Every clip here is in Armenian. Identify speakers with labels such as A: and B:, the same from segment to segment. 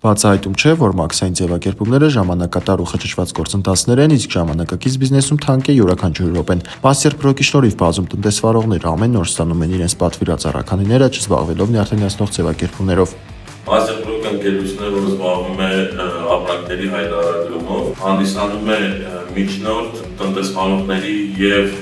A: Բացահայտում չէ, որ մաքսային ձևակերպումները ժամանակատար ու խճճված գործընթացներ են, իսկ ժամանակակից բիզնեսում թանկ է յուրաքանչյուր րոպեն։ Master Pro-ի շնորհիվ բազում տնտեսվարողներ ամեն օր ստանում են իրենց պատվիրած առաքանիները, չզբաղվելով նյարդայնացնող ձևակերպումներով։
B: Master Pro-ը ընկերությունն է, որը զբաղվում է ապրանքների հայտարարումով, հանդիսանում է միջնորդ տնտեսվարողների եւ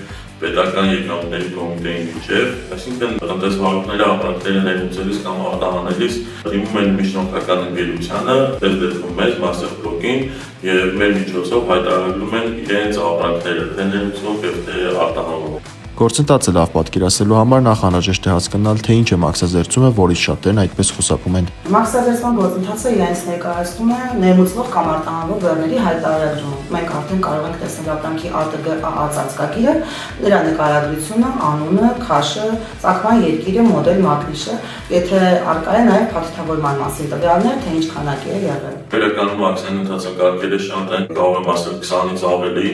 B: պետական եկամուտների կոմիտեի միջև, այսինքն տնտեսվարողները ապրանքները ներմուծելիս կամ արտահանելիս դիմում են միջնորդական ընկերությանը, դեպի դեպքում մեզ Master Pro-ին եւ մեր միջոցով հայտարարում են իրենց ապրանքները, թե ներմուծող եւ թե արտահանող։
A: Գործընթացը լավ պատկերացնելու համար նախ անհրաժեշտ է հասկանալ, թե ինչ է մաքսազերծումը, որից շատերն այդպես խուսափում են։
C: Մաքսազերծման գործընթացը իրենց ներկայացնում է ներմուծվող կամ արտահանվող բեռների հայտարարումը։ Մենք արդեն կարող ենք տեսնել ապրանքի ԱՏԳ ծածկագիրը, նրա նկարագրությունը, անունը, քաշը, ծագման երկիրը, մոդել, մակնիշը, եթե արկա է նաև փաթեթավորման մասին տվյալներ, թե ինչ քանակի է եղել։
B: Իրականում մաքսային ընթացակարգերը շատ են, կարող է մասը 20-ից ավելի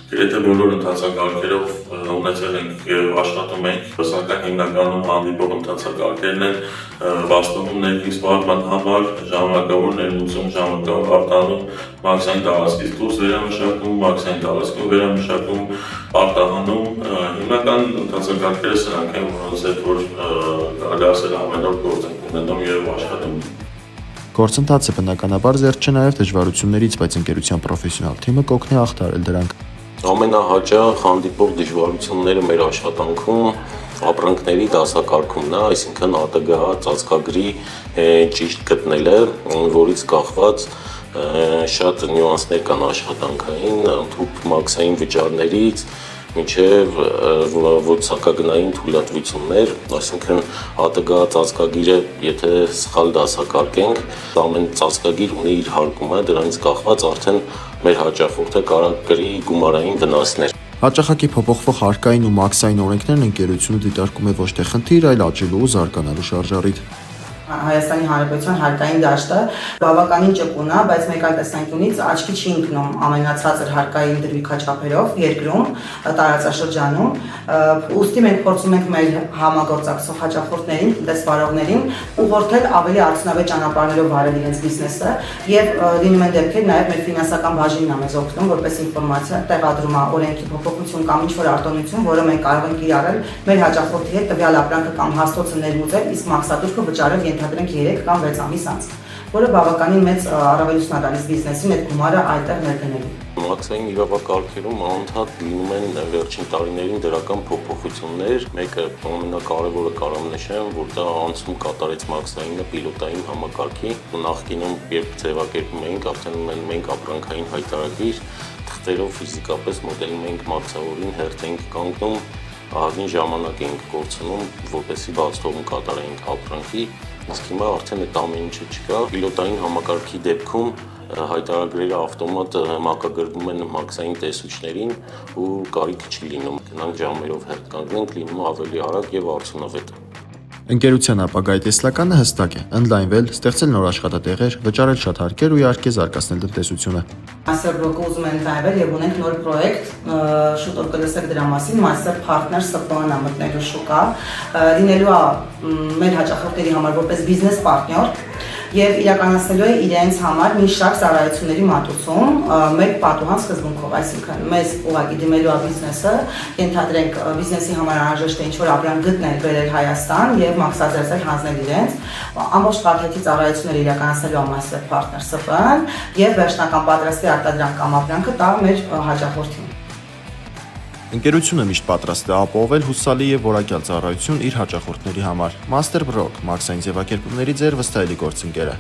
B: Եթե բոլոր ընթացակարգերով ունեցել ենք եւ աշխատում ենք, սակայն հիմնականում հանդիպող ընթացակարգերն են վաստակում ներքին զբաղման համար, ժամանակավոր ներմուծում, ժամանակավոր արտահանում, մաքսային տարածքից դուրս վերամշակում, մաքսային տարածքում վերամշակում, արտահանում, հիմնական ընթացակարգերը սրանք են, որոնց հետ որ կարելի ասել ամեն օր գործ ենք ունենում եւ աշխատում։
A: Գործընթացը բնականաբար զերծ չէ նաև դժվարություններից, բայց ընկերության պրոֆեսիոնալ թիմը կօգնի հաղթահարել դրանք։
D: Ամենահաճախ հանդիպող դժվարությունները մեր աշխատանքում ապրանքների դասակարգումն է, այսինքն ԱՏԳ ծածկագրի ճիշտ գտնելը, որից կախված շատ նյուանսներ կան աշխատանքային, ընդհանուր մաքսային վճարներից մինչև ոչսակագնային թույլատվություններ, այսինքն ԱՏԳ ծածկագիրը եթե սխալ դասակարգենք, ամեն ծածկագիր ունի իր հարկումը, դրանից կախված արդեն մեր հաճախորդը կարող կրի գումարային վնասներ։
A: Հաճախակի փոփոխվող հարկային ու մաքսային օրենքներն ընկերությունը դիտարկում է ոչ թե խնդիր, այլ աճելու ու զարգանալու շարժառիթ։
C: Հայաստանի Հանրապետության հարկային դաշտը բավականին ճկուն է, բայց մեկ այլ տեսանկյունից աչքի չի ընկնում ամենացածր հարկային դրույքաչափերով երկրում, տարածաշրջանում։ Ուստի մենք փորձում ենք մեր համագործակցող հաճախորդներին, տնտեսվարողներին ուղղորդել ավելի արդյունավետ ճանապարհներով վարել իրենց բիզնեսը եւ լինում են դեպքեր նաեւ մեր ֆինանսական բաժինն է մեզ օգնում, որպես ինֆորմացիա տեղադրում է օրենքի փոփոխություն կամ ինչ-որ արտոնություն, որը մենք կարող ենք կիրառել մեր հաճախորդի հետ տվյալ ապրանքը կամ հաստոցը ներմուծել, իսկ մաքսատուրքը վճարել ենթադրենք 3 կամ 6 ամիս անց, որը բավականին մեծ առավելություն է տալիս բիզնեսին այդ գումարը այդտեղ ներդնելու։
D: Մաքսային իրավակարգերում անընդհատ լինում են վերջին տարիներին դրական փոփոխություններ, մեկը ամենակարևորը կարող եմ նշեմ, որ դա անցում կատարեց մաքսայինը պիլոտային համակարգի, նախկինում երբ ձևակերպում էինք, արդեն ունենք ապրանքային հայտարարիր, թղթերով ֆիզիկապես մոդելում էինք մաքսավորին, հերթ էինք կանգնում, ահագին ժամանակ էինք կորցնում, որպեսզի բացթողում կատարեինք ապրանքի, իսկ հիմա արդեն այդ ամեն ինչը չկա։ Պիլոտային համակարգի դեպքում հայտարարագրերը ավտոմատ մակագրվում են մաքսային տեսուչներին ու կարիք չի լինում։ Գնանք ժամերով հերթ կանգնենք, լինում ավելի արագ եւ արդյունավետ։
A: Ընկերության ապագայի տեսլականը հստակ է՝ ընդլայնվել, ստեղծել նոր աշխատատեղեր, վճարել շատ հարկեր ու իհարկե զարգացնել տնտեսությունը։
C: Master Pro-ը ուզում են ընդլայնվել եւ ունենք նոր պրոյեկտ, շուտով կլսեք դրա մասին, Master Partner ՍՊԸ-ն է մտնելու շուկա, լինելու է մեր հաճախորդների համար որպես բիզնես պարտներ եւ իրականացնելու է իրենց համար մի շարք ծառայությունների մատուցում մեկ պատուհան սկզբունքով, այսինքն մեզ ուղղակի դիմելու է բիզնեսը, ենթադրենք բիզնեսի համար անհրաժեշտ է ինչ-որ ապրանք գտնել, բերել Հայաստան եւ մաքսազերծել հանձնել իրենց, ամբողջ փաթեթի ծառայությունները իրականացնելու է Master Partner ՍՊԸ-ն եւ վերջնական պատրաստի արտադրանք կամ ապրանքը տա մեր հաճախորդին։
A: Ընկերությունը միշտ պատրաստ է ապահովել հուսալի եւ որակյալ ծառայություն իր հաճախորդների համար։ Master Pro, մաքսային ձևակերպումների ձեր վստահելի գործընկերը։